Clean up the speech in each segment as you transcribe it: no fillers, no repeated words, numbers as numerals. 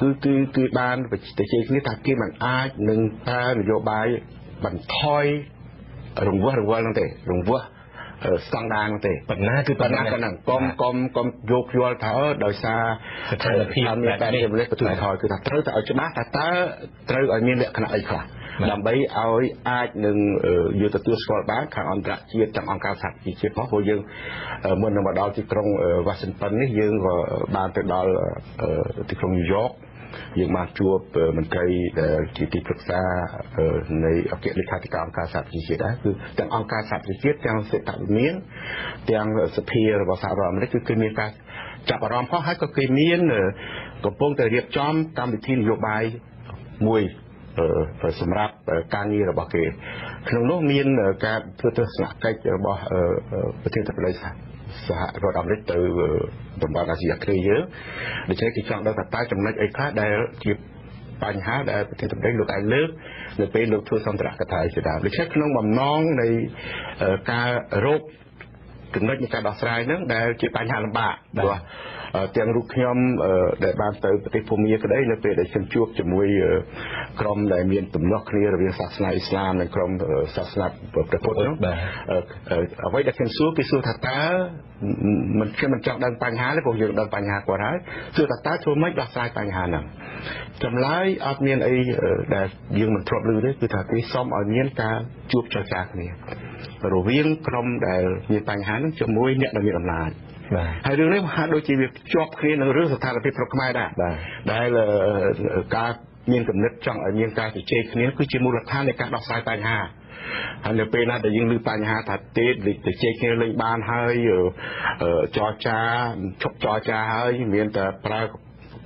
គឺបានទៅជ័យគ្នាថាគេមិនអាចនឹងប្រើនយោបាយបន្ថយរង្វាស់រង្វល់នោះទេរង្វាស់ស្តង់ដារនោះទេប៉ុណ្ណាគឺប៉ុណ្ណាហ្នឹងកុំយកយល់ថាដោយសារស្ថានភាពមានតែជាលេខបន្ទូលថយគឺថាត្រូវតែឲ្យច្បាស់ថាតើត្រូវឲ្យមានលក្ខណៈអីខ្លះដើម្បីឲ្យអាចនឹងយកទទួលស្គាល់បានខាងអន្តរជាតិទាំងអង្គការសហប្រជាជាតិផងព្រោះយើងមុននឹងមកដល់ទីក្រុង Washington នេះយើងក៏បានទៅដល់ទីក្រុង New York យើងបានជួបមន្ត្រីដែលជាទីប្រឹក្សានៃអគ្គលេខាធិការអង្គការសហប្រជាជាតិដែរគឺទាំងអង្គការសហប្រជាជាតិទាំងសេដ្ឋវិមានទាំងសភារបស់សហរដ្ឋអាមេរិកគឺគេមានការចាប់អារម្មណ៍ផងហើយក៏គេមានកំពុងតែរៀបចំកម្មវិធីនយោបាយមួយសម្រាប់ការងាររបស់គេក្នុងនោះមានការធ្វើទស្សនកិច្ចរបស់ប្រធានាធិបតីសហរដ្ឋអាមេរិកទៅតំបន់អាស៊ីអាគ្នេយ៍យើងដូច្នេះគេចង់ដឹងថាតើចំណុចអីខ្លះដែលជាបញ្ហាដែលប្រធានាធិបតីលោកឯងលើកនៅពេលលោកធ្វើសន្ទរកថាជាដើមដូច្នេះក្នុងបំណងនៃការរកចំណុចនៃការដោះស្រាយហ្នឹងដែលជាបញ្ហាលំបាកព្រោះទាំងរូបខ្ញុំដែលបានទៅប្រទេសភូមាក្តីនៅពេលដែលខ្ញុំជួបជាមួយក្រុមដែលមានទំនាស់គ្នារវាងសាសនាអ៊ីស្លាមនិងក្រុមសាសនាព្រះពុទ្ធហ្នឹងអ្វីដែលខ្ញុំសួរគេសួរថាតើខ្ញុំមិនចង់ដឹងបញ្ហាទេព្រោះយើងដឹងបញ្ហាគាត់ហើយសួរថាតើធ្វើម៉េចដោះស្រាយបញ្ហាហ្នឹងចម្លើយអត់មានអីដែលយើងមិនធ្លាប់ឮទេគឺថាគេសុំឲ្យមានការជួបចរចាគ្នារវាងក្រុមដែលមានបញ្ហាហ្នឹងជាមួយអ្នកដែលមានអំណាចហើយរឿងនេះហាក់ដូចជាវាជាប់គ្នានឹងរឿងស្ថានភាពស្រុកខ្មែរដែរដែលការមានគំនិតចង់ឲ្យមានការជជែកគ្នាគឺជាមូលដ្ឋាននៃការដោះស្រាយបញ្ហាហើយនៅពេលណាដែលយើងឮបញ្ហាថាទេជជែកគ្នាលេងបានហើយចរចាឈប់ចរចាហើយមានតែប្រើ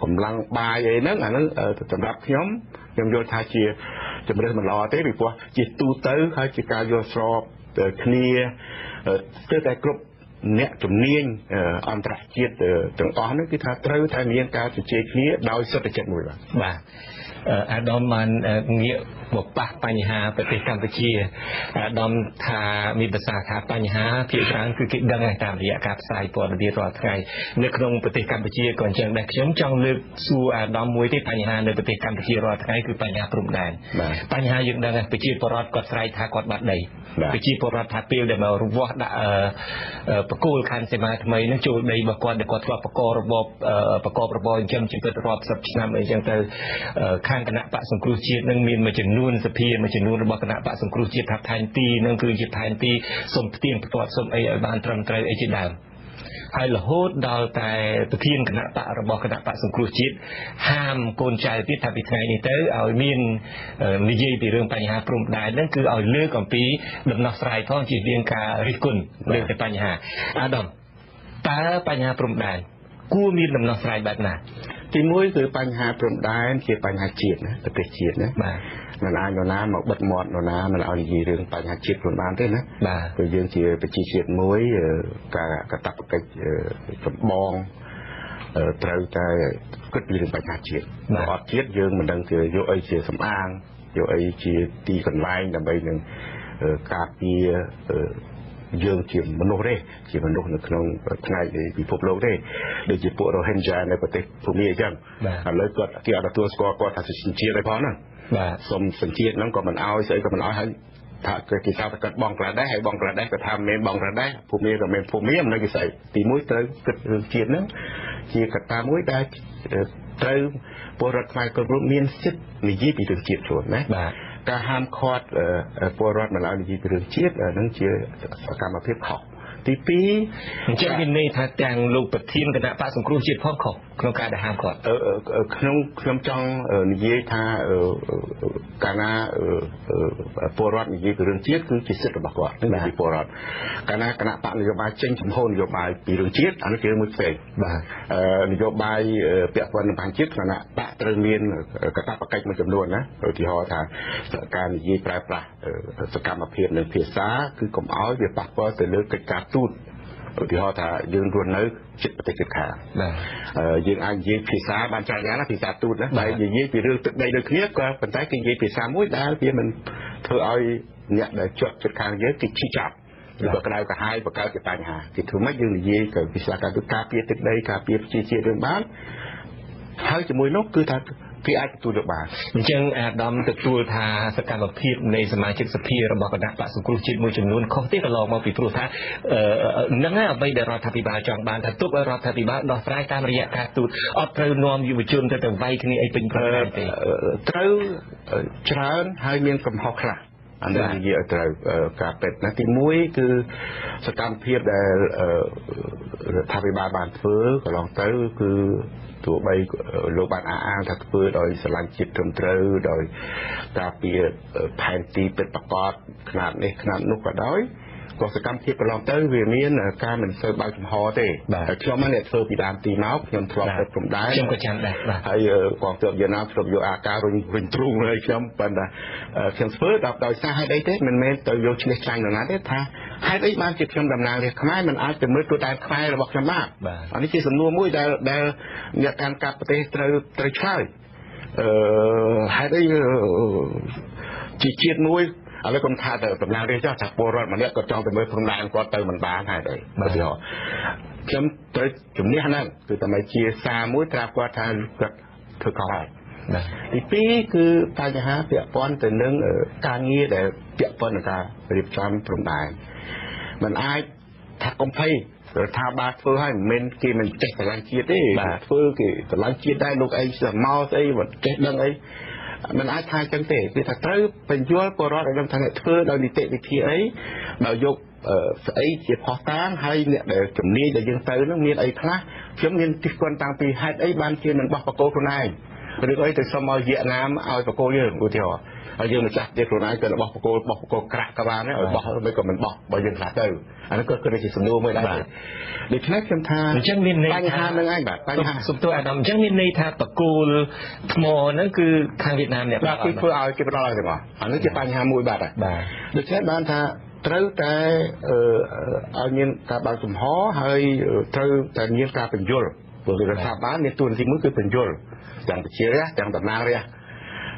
កម្លាំងបាយអីហ្នឹងអាហ្នឹងសម្រាប់ខ្ញុំយល់ថាជាជំរឿនមិនល្អទេពីព្រោះជាទូទៅហើយជាការយល់ស្របគ្នាទៅតែគ្រប់អ្នកជំនាញអន្តរជាតិទាំងអស់ហ្នឹងគឺថាត្រូវតែមានការជជែកគ្នាដោយសុទ្ធចិត្តមួយបាទអាដាមបានងាកមកប៉ះបញ្ហាប្រទេសកម្ពុជាអាដាមថាមានប្រសាសន៍ថាបញ្ហាភាគច្រើនគឺគេដឹងតាមរយៈការផ្សាយព័ត៌មានរាល់ថ្ងៃនៅក្នុងប្រទេសកម្ពុជាក៏អញ្ចឹងដែរខ្ញុំចង់លើកសួរអាដាមមួយទេបញ្ហានៅប្រទេសកម្ពុជារាល់ថ្ងៃគឺបញ្ហាព្រំដែនបញ្ហាយើងដឹងប្រជាពលរដ្ឋគាត់ស្រែកថាគាត់បាត់ដីប្រជាពលរដ្ឋថាពេលដែលមករវាស់ដាក់បកគោលខណ្ឌសីមាថ្មីនឹងចូលដីរបស់គាត់ដែលគាត់ធ្លាប់បកករបរចិញ្ចឹមជីវិតរាប់សិបឆ្នាំអីចឹងទៅខាងគណៈបកសង្គ្រោះជាតិនឹងមានមួយចំនួនសភាមួយចំនួនរបស់គណៈបកសង្គ្រោះជាតិថាផែនទីនឹងគឺជាផែនទីសុំផ្ទៀងផ្ទាត់សុំអីឲ្យបានត្រឹមត្រូវអីជាដើមហើយរហូតដល់តែប្រធានគណៈបករបស់គណៈបកសង្គ្រោះជាតិហាមកូនចៅទៀតថាពីថ្ងៃនេះទៅឲ្យមាននិយាយពីរឿងបញ្ហាព្រំដែនហ្នឹងគឺឲ្យលើកអំពីដំណោះស្រាយផងជារៀងការរិះគន់លើពីបញ្ហាអាដាមតើបញ្ហាព្រំដែនគួរមានដំណោះស្រាយបែបណាទីមួយគឺបញ្ហាព្រំដែនជាបញ្ហាជាតិណាប្រទេសជាតិណាបាទមិនអាចនរណាមកបិទមាត់នរណាមិនឲ្យនិយាយរឿងបញ្ហាជាតិព្រំដែនទេណាបាទព្រោះយើងជាប្រជាជាតិមួយការកាតព្វកិច្ចចម្បងត្រូវតែគិតពីរឿងបញ្ហាជាតិអត់ជាតិយើងមិនដឹងជាយកអីជាសម្អាងយកអីជាទីកន្លែងដើម្បីនឹងការពារយើងជាមនុស្សទេជាមនុស្សនៅក្នុងផ្នែកពិភពលោកទេដូចជាពួក Rohingya នៅប្រទេសភូមាអញ្ចឹងឥឡូវគាត់គេអត់ទទួលស្គាល់គាត់ថាសញ្ជាតិអីផងហ្នឹងបាទសុំសញ្ជាតិហ្នឹងក៏មិនអោយស្អីក៏មិនអោយហើយថាគេថាគាត់បង់ក្លាដេសហើយបង់ក្លាដេសក៏ថាមិនមែនបង់ក្លាដេសភូមាក៏មិនភូមាមិនដឹងគេស្អីទីមួយត្រូវគិតរឿងជាតិហ្នឹងជាកត្តាមួយដែលត្រូវពលរដ្ឋខ្មែរគ្រប់រូបមានសិទ្ធិនិយាយពីរឿងជាតិខ្លួនណាបាទការហាមឃាត់ពលរដ្ឋមិនឲ្យនិយាយពីរឿងជាតិនឹងជាសកម្មភាពខុសទី2អញ្ចឹងមានន័យថាទាំងលោកប្រធានគណៈបកសង្គ្រោះជាតិផងខុសក្នុងការដែលហាមឃាត់ខ្ញុំចង់និយាយថាកាលណាពលរដ្ឋនិយាយពីរឿងជាតិគឺជាសិទ្ធិរបស់គាត់នឹងពីពលរដ្ឋកាលណាគណៈបកនយោបាយចេញចំហនយោបាយពីរឿងជាតិអានោះជាមួយផ្សេងបាទនយោបាយពាក់ព័ន្ធនឹងបញ្ហាជាតិគណៈបកត្រូវមានកាតព្វកិច្ចមួយចំនួនណាឧទាហរណ៍ថាការនិយាយប្រើប្រាស់សកម្មភាពនិងភាសាគឺកុំឲ្យវាប៉ះពាល់ទៅលើកិច្ចការទូតឧទាហរណ៍ថាយើងរស់នៅជិតប្រទេសជិតខាងយើងអាចនិយាយភាសាបានច្រើនយ៉ាងណាភាសាទូតណាតែនិយាយពីរឿងទឹកដីដូចគ្នាក៏ប៉ុន្តែគេនិយាយភាសាមួយដែលវាមិនធ្វើឲ្យអ្នកដែលជាប់ជិតខាងយើងគេឈឺចាប់ឬក៏ក្តៅក្រហាយបង្កើតជាបញ្ហាគេធ្វើម៉េចយើងនិយាយទៅភាសាការទូតការពារទឹកដីការពារប្រជាជាតិយើងបាន ហើយជាមួយនោះគឺថាគេអាចទទួលយកបានអញ្ចឹងអាដាមទទួលថាសកម្មភាពនៃសមាជិកសភារបស់គណៈបក្សសង្គ្រោះជាតិមួយចំនួនខុសទេក៏ឡងមកពីព្រោះថានឹងអ្វីដែលរដ្ឋាភិបាលចង់បានថាទុកឲ្យរដ្ឋាភិបាលដោះស្រាយតាមរយៈការទូតអត់ត្រូវនាំយុវជនទៅវាយគ្នាអីពេញប្រទេសទេត្រូវច្រើនហើយមានកំហុសខ្លះអានេះនិយាយឲ្យត្រូវការពិតណាទី1គឺសកម្មភាពដែលរដ្ឋាភិបាលបានធ្វើកន្លងទៅគឺទោះបីលោកបានអះអាងថាធ្វើដោយស្រឡាញ់ជាតិត្រឹមត្រូវដោយការពារផែនទីពិតប្រាកដຂະຫນាតនេះຂະຫນាតនោះក៏ដោយក៏សកម្មភាពកន្លងទៅវាមានការមិនសូវបើកចំហទេហើយខ្ញុំអ្នកធ្វើពីដើមទីមកខ្ញុំធ្លាប់ទៅព្រំដែនខ្ញុំក៏ចាំដែរហើយកងទ័ពវៀតណាមធ្លាប់យកអាការរុញទ្រូងហើយខ្ញុំប៉ុន្តែខ្ញុំធ្វើដោយសារហេតុអីទេមិនមែនទៅយកឈ្នះចាញ់នរណាទេថាហេតុអីបានជាខ្ញុំតំណាងរាស្ត្រខ្មែរមិនអាចទៅមើលទូទាំងខ្មែររបស់ខ្ញុំបានអានេះជាសំណួរមួយដែលអ្នកកាន់កាប់ប្រទេសត្រូវឆ្លើយហេតុអីជាជាតិមួយឥឡូវខ្ញុំថាទៅតំណាងរាស្ត្រថាពលរដ្ឋម្នាក់គាត់ចង់ទៅមើលព្រំដែនគាត់ទៅមិនបានហើយទេខ្ញុំត្រូវជំនះហ្នឹងគឺតែជាសារមួយត្រាប់គាត់ថាគាត់ធ្វើខុសហើយទី2គឺបញ្ហាពាក់ព័ន្ធទៅនឹងការងារដែលពាក់ព័ន្ធនឹងការរៀបចំព្រំដែនมันអាចថាកុំភ័យរដ្ឋាភិបាលធ្វើឲ្យមិនមែនគេមិនចេះស្រឡាញ់ជាតិទេធ្វើគេស្រឡាញ់ជាតិដែរលោកអីមកស្អីមិនចេះដឹងអីมันអាចថាចឹងទេគឺថាត្រូវបញ្យល់ពលរដ្ឋឲ្យដឹងថាធ្វើដោយនីតិវិធីអីបើយកស្អីជាផុសតាងហើយអ្នកដែលជំនាញដែលយើងទៅនឹងមានអីខ្លះខ្ញុំមានទិសគន់តាំងពីហេតុអីបានជាមិនបោះបកគោខ្លួនឯងឬអីទៅសុំឲ្យវៀតណាមឲ្យបកគោយើងឧទាហរណ៍ហើយយើងម្ចាស់ទៀតខ្លួនឯងក៏បោះបកគោក្រាក់ក៏បានដែរឲ្យបោះមិនក៏មិនបោះបើយើងខ្លះទៅអានេះក៏គឺជាសំណួរមួយដែរដូច្នេះខ្ញុំថាអញ្ចឹងមានន័យបញ្ហានឹងឯងបាទបញ្ហាសំទោសអាដាមអញ្ចឹងមានន័យថាបកគោថ្មហ្នឹងគឺខាងវៀតណាមអ្នកបាទគេធ្វើឲ្យគេផ្ដល់ឲ្យទាំងអស់អានេះជាបញ្ហាមួយបាទដូច្នេះបានថាត្រូវតែឲ្យមានការបើកចំហហើយត្រូវតែមានការបញ្យល់ព្រោះរដ្ឋាភិបាលមានតួនាទីមួយគឺបញ្យល់ទាំងប្រជារាស្ត្រទាំងតំណាងរាស្ត្រ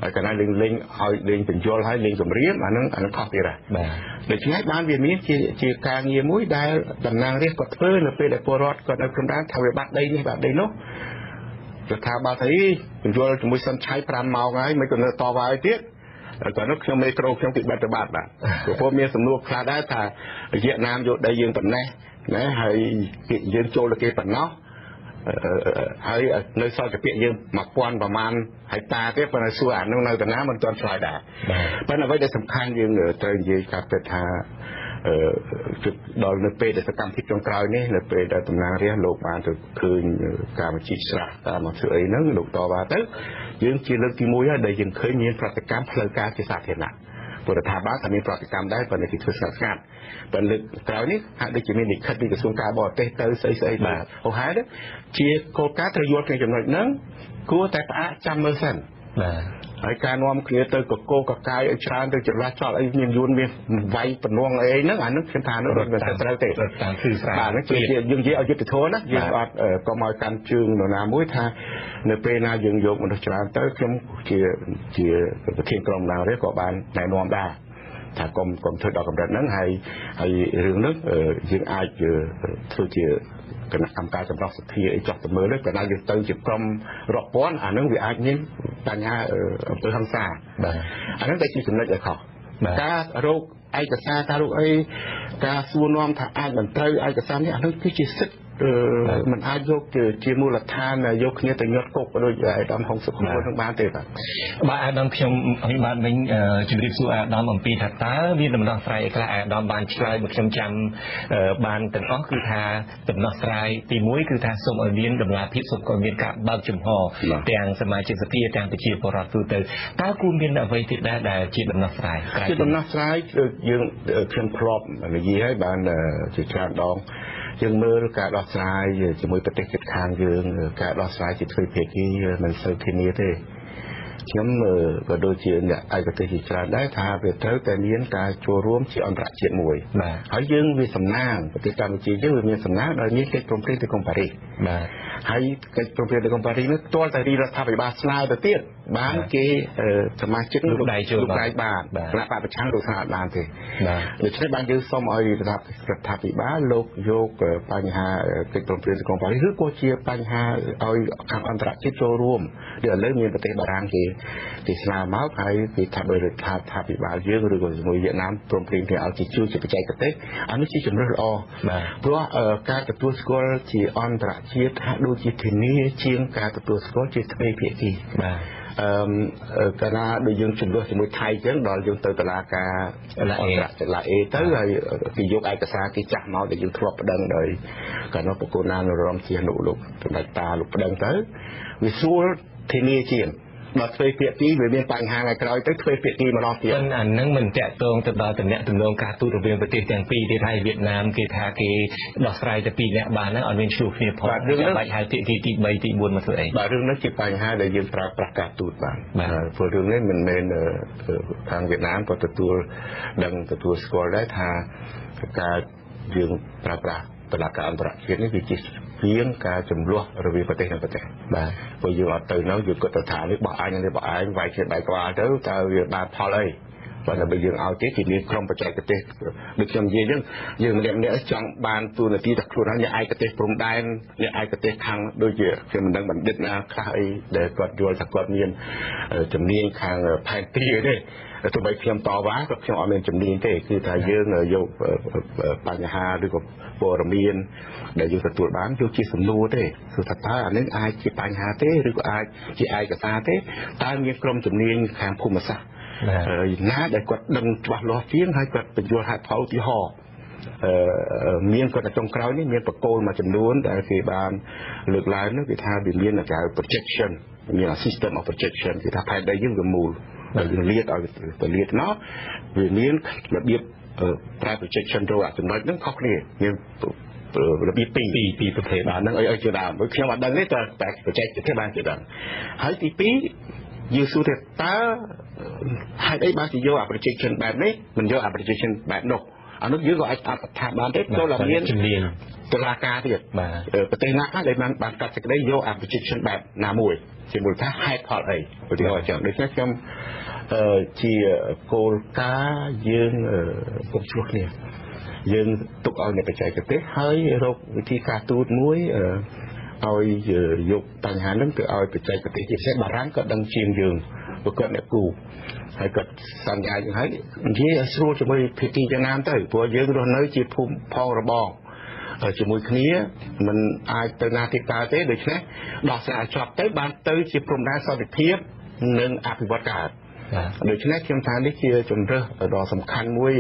ហើយកណ្ដាលលេងឲ្យលេងបញ្យល់ឲ្យលេងគម្រាមអានឹងខុសទៀតដែរដូច្នេះបានវាមានជាការងារមួយដែលតំណាងរាស្ត្រគាត់ធ្វើនៅពេលដែលពលរដ្ឋគាត់នៅព្រំដែនថាវាបាត់ដីនេះបាត់ដីនោះរដ្ឋាភិបាលថាបញ្យល់ជាមួយសុនឆៃ5ម៉ោងហើយមិនក៏នៅតវ៉ាឲ្យទៀតតែនោះខ្ញុំមេក្រូខ្ញុំពីបាត់ទៅបាត់បាទព្រោះមានសំណួរខ្លះដែរថាវៀតណាមយកដីយើងប៉ុណ្ណេះណាហើយយើងចូលទៅគេប៉ុណ្ណោះហើយនៅសល់តែពាក្យយើង1000ប្រមាណហិកតាទៀតប៉ុន្តែសួរអានោះនៅតាណាមិនទាន់ឆ្លើយដែរប៉ុន្តែអ្វីដែលសំខាន់យើងត្រូវនិយាយការពិតថាដល់នៅពេលដែលសកម្មភាពចុងក្រោយនេះនៅពេលដែលតំណាងរាស្ត្រលោកបានទៅឃើញការបញ្ជីស្រះតាមមកធ្វើអីហ្នឹងលោកតវ៉ាទៅយើងជាលើកទី1ហើយដែលយើងឃើញមានប្រតិកម្មផ្លូវការជាសាធារណៈពលរដ្ឋាភិបាលក៏មានប្រតិកម្មដែរប៉ុន្តែគេធ្វើស្ងាត់ប៉ុន្តែលើកក្រោយនេះហាក់ដូចជាមានលិខិតពីក្រសួងការបរទេសទៅស្អីបាទហោហែជាគោលការណ៍ត្រូវយល់គ្នាចំណុចហ្នឹងគួរតែផ្អាកចាំមើលសិនបាទហើយការនាំគ្នាទៅកកកកាយឲ្យច្រើនទៅចរាចរណ៍អីមានយួនមានវាយបំណងអីហ្នឹងអាហ្នឹងខ្ញុំថានោះមិនត្រូវទេតាមគឺស្រាបាទហ្នឹងជាយើងនិយាយឲ្យយុត្តិធម៌ណាយើងអត់កុំឲ្យកាន់ជើងនរណាមួយថានៅពេលណាយើងយកមនុស្សច្រើនទៅខ្ញុំជាប្រធានក្រុមណារាក៏បានណែនាំដែរថាកុំធ្វើដល់កម្រិតហ្នឹងហើយរឿងនេះយើងអាចធ្វើជាគណៈកម្មការចម្រុះសទ្ធាអីចោះទៅមើលទៅប៉ុន្តែយើងទៅជាក្រុមរាប់ពាន់អាហ្នឹងវាអាចមានបញ្ហាអំពើហិង្សាបាទអាហ្នឹងតែជាចំណុចដែលខុសការរោគឯកសារការរោគអីការសួរនាំថាអាចមិនត្រូវឯកសារនេះអានោះគឺជាសិទ្ធិមិនអាចយកជាមូលដ្ឋានយកគ្នាទៅញាត់គុកដូចអាដាមហុងសុខមួយនឹងបានទេបាទអាដាមខ្ញុំបានវិញជម្រាបសួរអាដាមអំពីថាតើមានដំណោះស្រាយខ្លះអាដាមបានឆ្លើយមកខ្ញុំចាំបានទាំងអស់គឺថាដំណោះស្រាយទី1គឺថាសូមឲ្យមានដំណាភិបសូមឲ្យមានការបើកចំហទាំងសមាជិកសភាទាំងប្រជាពលរដ្ឋទូទៅតើគួរមានអ្វីទៀតដែរដែលជាដំណោះស្រាយជាដំណោះស្រាយយើងខ្ញុំធ្លាប់និយាយឲ្យបានជាច្រើនដងយើងមើលការដោះស្រាយជាមួយប្រទេសជិតខាងយើងការដោះស្រាយជាទ្វេភាគីមិនសូវធានាទេខ្ញុំក៏ដូចជាអ្នកឯកទេសជាច្រើនដែរថាវាត្រូវតែមានការចូលរួមជាអន្តរជាតិមួយបាទហើយយើងវាសំណាងប្រទេសកម្ពុជាយើងវាមានសំណាងដោយមានកិច្ចព្រមព្រៀងទីក្រុងប៉ារីសបាទ ហើយកិច្ចព្រមព្រៀងនៅកម្ពុជានេះទាល់តែរដ្ឋាភិបាលស្នើទៅទៀតបានគេសមាជិកលោកដៃបានគណៈបកប្រឆាំងលោកស្នើបានទេដូច្នេះបានយើងសូមឲ្យរដ្ឋាភិបាលលោកយកបញ្ហាកិច្ចព្រមព្រៀងនៅកម្ពុជាឬក៏ជាបញ្ហាឲ្យខាងអន្តរជាតិចូលរួមដែលឥឡូវមានប្រទេសបារាំងគេស្នើមកហើយគេថាដោយរដ្ឋាភិបាលយើងឬក៏ជាមួយវៀតណាមព្រមព្រៀងគេឲ្យជាជួយជាបច្ចេកទេសអានេះជាជំរើសល្អព្រោះការទទួលស្គាល់ជាអន្តរជាតិហាក់ដូចជាធានាជាងការទទួលស្គាល់ជាទ្វេភាគីកាលណាដូចយើងជំនួសជាមួយថៃអញ្ចឹងដល់យើងទៅតុលាការឡាអេទៅហើយគេយកឯកសារគេចាស់មកដែលយើងធ្លាប់ប្តឹងដោយកាលនោះប្រគល់ណានរងជាលោកសម្ដេចតាលោកប្តឹងទៅវាស្រួលធានាជាងដល់ទ្វេភាគីវាមានបញ្ហាថ្ងៃក្រោយទៅទ្វេភាគីម្ដងទៀតប៉ុន្តែអានឹងមិនតាក់ទងទៅដល់តំណែងការទូតរវាងប្រទេសទាំងពីរទៀតហើយវៀតណាមគេថាគេដោះស្រាយតែពីរអ្នកបានហ្នឹងអត់មានឆ្លោះគ្នាផងចាំបាច់ហៅភាគីទី3ទី4មកធ្វើអីបាទរឿងនេះជាបញ្ហាដែលយើងប្រើប្រាស់ការទូតបានព្រោះរឿងនេះមិនមែនខាងវៀតណាមក៏ទទួលស្គាល់ដែរថាការយើងប្រើប្រាស់តុលាការអន្តរជាតិនេះវាជាជាងការចំនួនរវាងប្រទេសនិងប្រទេសបាទព្រោះយើងអត់ទៅនោះយើងគិតទៅថានេះបោះអញនេះបោះឯងវាយគ្នាដៃក្បាលទៅតើវាបានផលអីបើតែយើងឲ្យទេជំនាញក្រុមបច្ចេកទេសដូចខ្ញុំនិយាយអញ្ចឹងយើងម្នាក់ចង់បានទូនាទីតែខ្លួនឯងឯកទេសព្រំដែនឯកទេសខាងដូចជាខ្ញុំមិនដឹងបណ្ឌិតណាខ្លះអីដែលគាត់យល់ថាគាត់មានជំនាញខាងផែនទីទេទោះបីខ្ញុំតវ៉ាក៏ខ្ញុំអត់មានជំនាញទេគឺថាយើងយកបញ្ហាឬក៏ព័ត៌មានដែលយើងទទួលបានយកជាសំណួរទេគឺថាតើអានេះអាចជាបញ្ហាទេឬក៏អាចជាឯកសារទេតើមានក្រុមជំនាញខាងភូមិសាស្ត្រណាដែលគាត់ដឹងច្បាស់លាស់ជាងហើយគាត់បញ្យល់ហេតុផលឧទាហរណ៍មានគាត់ចុងក្រោយនេះមានបកគោលមួយចំនួនដែលគេបានលើកឡើងនោះគេថាវាមានគេហៅ projection មាន system of projection គេថាផែនដីយើងវាមូលដែលយើងលាតឲ្យទៅលាតណោះវាមានរបៀបប្រើ projection ទៅអាចំណុចហ្នឹងខុសគ្នាមានរបៀបពីរប្រភេទបាទហ្នឹងឲ្យជាដើមខ្ញុំអត់ដឹងទេតែបច្ចេកទេសបានជាដើមហើយទី2យើងសួរថាតើហេតុអីបានជាយកអា projection បែបនេះមិនយកអា projection បែបនោះអានោះយើងក៏អាចថាបានទេចូលតែមានជំនាញតុលាការទៀតប្រទេសណាខ្លះដែលបានកាត់សេចក្តីយកអា projection បែបណាមួយជាមូលដ្ឋានហេតុផលអីឧទាហរណ៍ចឹងដូច្នេះខ្ញុំជាគោលការណ៍យើងពុំឆ្លោះគ្នាយើងទុកឲ្យអ្នកបច្ចេកទេសហើយរកវិធីការទូតមួយឲ្យយកបញ្ហាហ្នឹងទៅឲ្យបច្ចេកទេសជាពិសេសបារាំងក៏ដឹងជាងយើងព្រោះគាត់អ្នកគូហើយគាត់សន្យាយ៉ាងហើយនិយាយឲ្យស្រួលជាមួយភាគីយ៉ាងណាទៅព្រោះយើងរស់នៅជាភូមិផងរបងជាមួយគ្នាមិនអាចទៅណាទីកើតទេដូច្នេះដោះស្រាយជាប់ទៅបានទៅជាព្រំដែនសន្តិភាពនិងអភិវឌ្ឍកើតដូច្នេះខ្ញុំថានេះជាជំរើសដ៏សំខាន់មួយ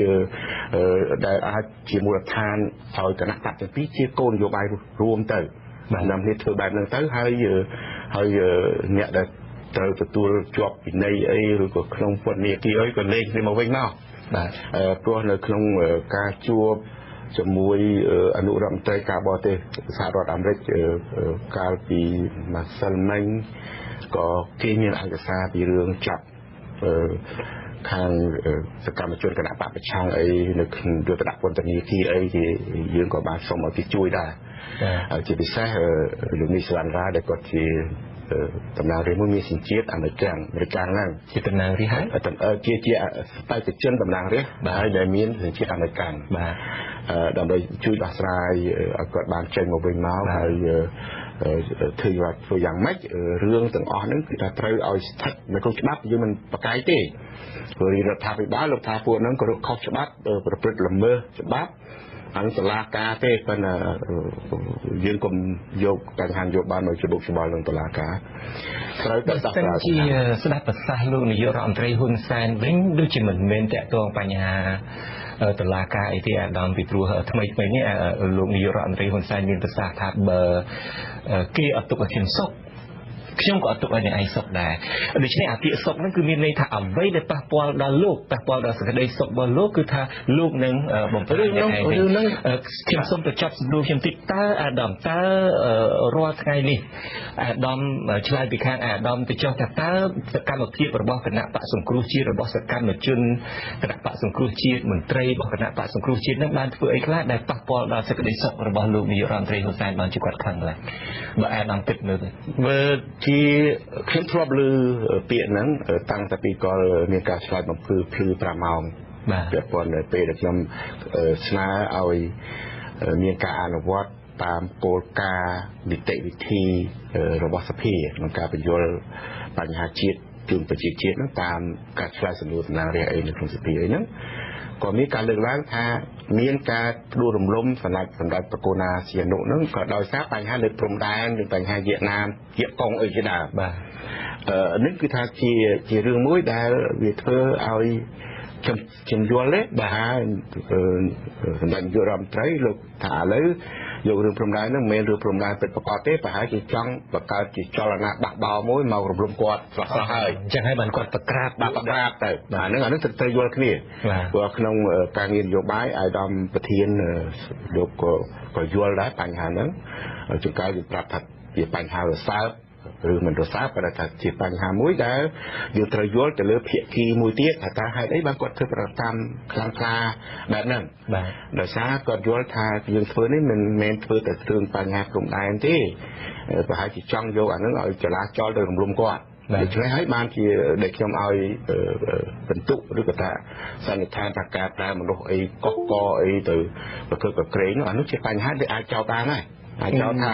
ដែលអាចជាមូលដ្ឋានឲ្យគណៈបកទាំងពីរជាគោលនយោបាយរួមទៅបាននាំគ្នាធ្វើបែបហ្នឹងទៅហើយអ្នកដែលត្រូវទទួលជាប់ពិន័យអីឬក៏ក្នុងពន្ធនាគារអីក៏លេងគ្នាមកវិញមកបាទព្រោះនៅក្នុងការជួបជាមួយអនុរដ្ឋមន្ត្រីការបរទេសសហរដ្ឋអាមេរិកកាលពីម្សិលមិញក៏គេមានឯកសារពីរឿងចាប់ខាងសកម្មជនគណៈបកប្រឆាំងអីនៅក្នុងយុទ្ធដាក់ពន្ធនាគារអីគេយើងក៏បានសូមឲ្យគេជួយដែរជាពិសេសលោកនីសវណ្ណរាដែលគាត់ជាតំណាងរាស្ត្រមួយមានសញ្ជាតិអាមេរិកហ្នឹងជាតំណាងរាស្ត្រហើយជាបេក្ខជនតំណាងរាស្ត្របាទដែលមានសញ្ជាតិអាមេរិកបាទដើម្បីជួយដោះស្រាយឲ្យគាត់បានចេញមកវិញមកហើយធ្វើយ៉ាងម៉េចរឿងទាំងអស់ហ្នឹងគឺថាត្រូវឲ្យស្ថិតនៅក្នុងច្បាប់យើងមិនប្រកែកទេព្រោះរដ្ឋាភិបាលលោកថាពួកហ្នឹងក៏ខុសច្បាប់ប្រព្រឹត្តល្មើសច្បាប់អង្គតុលាការទេប៉ុន្តែយើងកុំយកបញ្ហានយោបាយមកច្បុកច្បល់នឹងតុលាការត្រូវតែដោះស្រាយជាស្ដាប់ប្រសាសន៍លោកនាយករដ្ឋមន្ត្រីហ៊ុនសែនវិញដូចជាមិនមែនតាក់ទងបញ្ហាតុលាការអីទេអាដាមពីព្រោះថ្មីនេះលោកនាយករដ្ឋមន្ត្រីហ៊ុនសែនមានប្រសាសន៍ថាបើគេអត់ទុកឲ្យខ្ញុំសុខ ខ្ញុំក៏អត់ទុកឲ្យអ្នកឯងសុខដែរដូច្នេះអាពាក្យសុខហ្នឹងគឺមានន័យថាអ្វីដែលប៉ះពាល់ដល់លោកប៉ះពាល់ដល់សេចក្តីសុខរបស់លោកគឺថាលោកនឹងបំពេញអ្នកឯងខ្ញុំសូមទៅចាប់សំណួរខ្ញុំតិចតើអាដាមតើរាល់ថ្ងៃនេះអាដាមឆ្លើយពីខាងអាដាមទៅចុះថាតើសកម្មភាពរបស់គណៈបកសង្គ្រោះជាតិរបស់សកម្មជនគណៈបកសង្គ្រោះជាតិមន្ត្រីរបស់គណៈបកសង្គ្រោះជាតិនឹងបានធ្វើអីខ្លះដែលប៉ះពាល់ដល់សេចក្តីសុខរបស់លោកនាយករដ្ឋមន្ត្រីហ៊ុនសែនបានជាគាត់ខ្លាំងដែរបើអាដាមគិតមើលជាខ្ញុំធ្លាប់ឮពាក្យហ្នឹងតាំងតែពីកលមានការឆ្លើយបំភ្លឺភ្លឺ5ម៉ោងពាក់ព័ន្ធពេលដែលខ្ញុំស្នើឲ្យមានការអនុវត្តតាមគោលការណ៍នីតិវិធីរបស់សភាក្នុងការបញ្យល់បញ្ហាជាតិជូនប្រជាជាតិហ្នឹងតាមការឆ្លើយសំណួរតំណាងរាស្ត្រអីនៅក្នុងសភាអីហ្នឹងក៏មានការលើកឡើងថាមានការផ្ដួលរំលំសម្រាប់ប្រកូណាសៀនុហ្នឹងក៏ដោយសារបញ្ហាលើព្រំដែនឬបញ្ហាវៀតណាមវៀតកុងអីជាដើមបាទនេះគឺថាជារឿងមួយដែលវាធ្វើឲ្យខ្ញុំយល់ទេបាទសម្ដេចនាយករដ្ឋមន្ត្រីលោកថាឥឡូវយករឿងព្រំដែនហ្នឹងមិនមែនរឿងព្រំដែនពិតប្រាកដទេប្រហែលជាចង់បង្កើតជាចលនាបះបោរមួយមករំលំគាត់ខ្លះហើយអញ្ចឹងហើយបានគាត់ប្រក្រាបទៅអាហ្នឹងត្រូវយល់គ្នាព្រោះក្នុងការងារនយោបាយអាយដាមប្រធានលោកក៏យល់ដែរបញ្ហាហ្នឹងជួនកាលវាប្រាប់ថាវាបញ្ហារសើបឬមិនរសើបតែថាជាបញ្ហាមួយដែលយើងត្រូវយល់ទៅលើភាគីមួយទៀតថាហេតុអីបានគាត់ធ្វើប្រតិកម្មខ្លាំងក្លាបែបហ្នឹងបាទដោយសារគាត់យល់ថាយើងធ្វើនេះមិនមែនធ្វើតែរឿងបញ្ហាព្រំដែនទេប្រហែលជាចង់យកអាហ្នឹងឲ្យចលាចលទៅរំលំគាត់ដូច្នេះហើយបានជាដែលខ្ញុំឲ្យបន្ទុកឬក៏ថាសន្និដ្ឋានថាការប្រើមនុស្សអីកកអីទៅប្រកបប្រក្រែងនោះអានោះជាបញ្ហាដែលអាចចោទបានដែរអាចចោទថា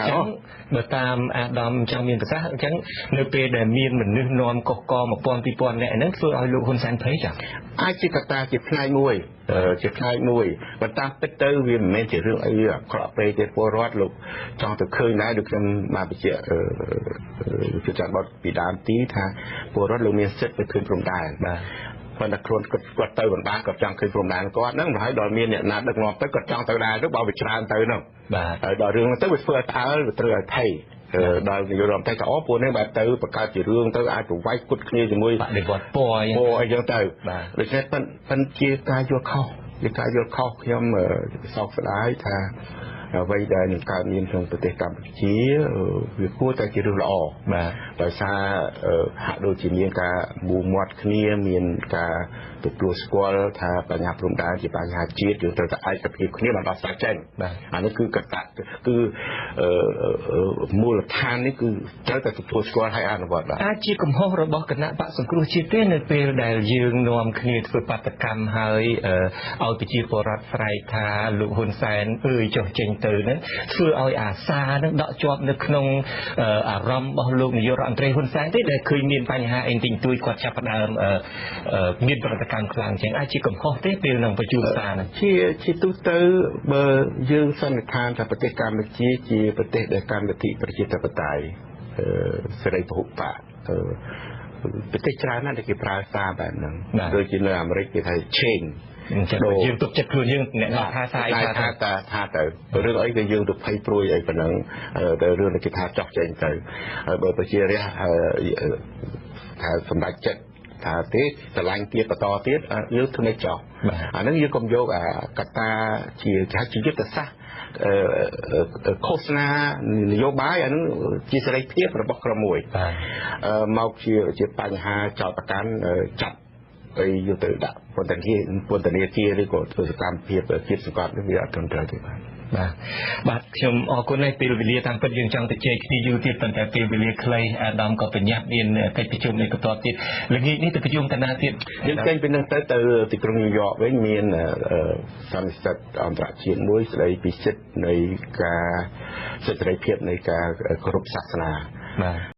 បើតាមអាដាមចង់មានប្រសាសន៍អញ្ចឹងនៅពេលដែលមានមនុស្សនាំកក1000 2000នាក់ហ្នឹងធ្វើឲ្យលោកហ៊ុនសែនភ័យចា៎អាចជាកត្តាជាផ្នែកមួយបើតាមពិតទៅវាមិនមែនជារឿងអីអាក្រក់ពេកទេពលរដ្ឋលោកចង់ទៅឃើញដែរដូចខ្ញុំបានបញ្ជាក់ជាចាំបត់ពីដើមទីថាពលរដ្ឋលោកមានសិទ្ធិទៅឃើញព្រំដែនបាទប៉ុន្តែគាត់ទៅបណ្ដាគាត់ចង់ឃើញព្រំដែនគាត់ហ្នឹងហើយដល់មានអ្នកណាដឹកនាំទៅគាត់ចង់ទៅដែរទៅបើវាច្រើនទៅហ្នឹងបាទហើយដល់រឿងហ្នឹងទៅវាធ្វើឲ្យផ្អើលវាត្រូវឲ្យភ័យដល់នាយករដ្ឋមន្ត្រីថាអូពួកនេះបែបទៅបង្កើតជារឿងទៅអាចប្រវាយគុតគ្នាជាមួយបដិវត្តពណ៌អីចឹងទៅដូច្នេះប៉ុន្តែជាការយល់ខុសខ្ញុំសោកស្ដាយថាអ្វីដែលនឹងកើតមានក្នុងប្រទេសកម្ពុជាវាគួរតែជារឿងល្អបាទដោយសារហាក់ដូចជាមានការមូលមាត់គ្នាមានការទទួលស្គាល់ថាបញ្ហាព្រំដែនជាបញ្ហាជាតិយើងត្រូវតែឯកភាពគ្នាបានដោះស្រាយចេញបាទអានេះគឺកត្តាគឺមូលដ្ឋាននេះគឺត្រូវតែទទួលស្គាល់ហើយអនុវត្តបាទអាចជាកំហុសរបស់គណៈបកសង្គ្រោះជាតិទេនៅពេលដែលយើងនាំគ្នាធ្វើបាតកម្មហើយឲ្យប្រជាពលរដ្ឋស្រែកថាលោកហ៊ុនសែនចុះចេញទៅហ្នឹងធ្វើឲ្យអាសាហ្នឹងដកជាប់នៅក្នុងអារម្មណ៍របស់លោកនាយករដ្ឋមន្ត្រីហ៊ុនសែនទេដែលឃើញមានបញ្ហាអីតិចតួចគាត់ចាប់ផ្ដើមមានប្រតិកម្មខ្លាំងចឹងអាចជាកំហុសទេពេលនឹងបញ្ជូនសារហ្នឹងជាទូទៅបើយើងសន្និដ្ឋានថាប្រទេសកម្ពុជាជាប្រទេសដែលកម្មវិធីប្រជាធិបតេយ្យសេរីពហុបកប្រទេសច្រើនណាស់ដែលគេប្រើសារបែបហ្នឹងដូចជានៅអាមេរិកគេថា changeយើងទុកចិត្តខ្លួនយើងអ្នកណាថាសាយថាទៅរឿងអីក៏យើងទៅភ័យព្រួយអីប៉ុណ្ណឹងទៅរឿងដែលគេថាចោះចេញទៅហើយបើប្រជារាស្ត្រថាសម្ដេចចិត្តថាទេឆ្លាញ់ទៀតបន្តទៀតយើងធ្វើមិនចោះអាហ្នឹងយើងកុំយកអាកត្តាជាយុទ្ធសាស្ត្រឃោសនានយោបាយអាហ្នឹងជាសេរីភាពរបស់ក្រុមមួយមកជាបញ្ហាចោទកម្មចាប់ទៅយកទៅដាក់ពន្ធនាគារឬក៏ធ្វើសកម្មភាពជាតិសង្កត់នេះវាអត់ត្រឹមត្រូវទេបាទខ្ញុំអរគុណណាស់ពេលវេលាតាមពិតយើងចង់ទៅជែកគ្នាយូរទៀតប៉ុន្តែពេលវេលាខ្លីអាដាមក៏ប្រញាប់មានកិច្ចប្រជុំនេះបន្តទៀតល្ងាចនេះទៅប្រជុំតាណាទៀតយើងចេញពីនឹងទៅទីក្រុងញូវយ៉កវិញមានសន្និសីទអន្តរជាតិមួយស្ដីពីសិទ្ធិនៃការសិទ្ធិសេរីភាពនៃការគោរពសាសនាបាទ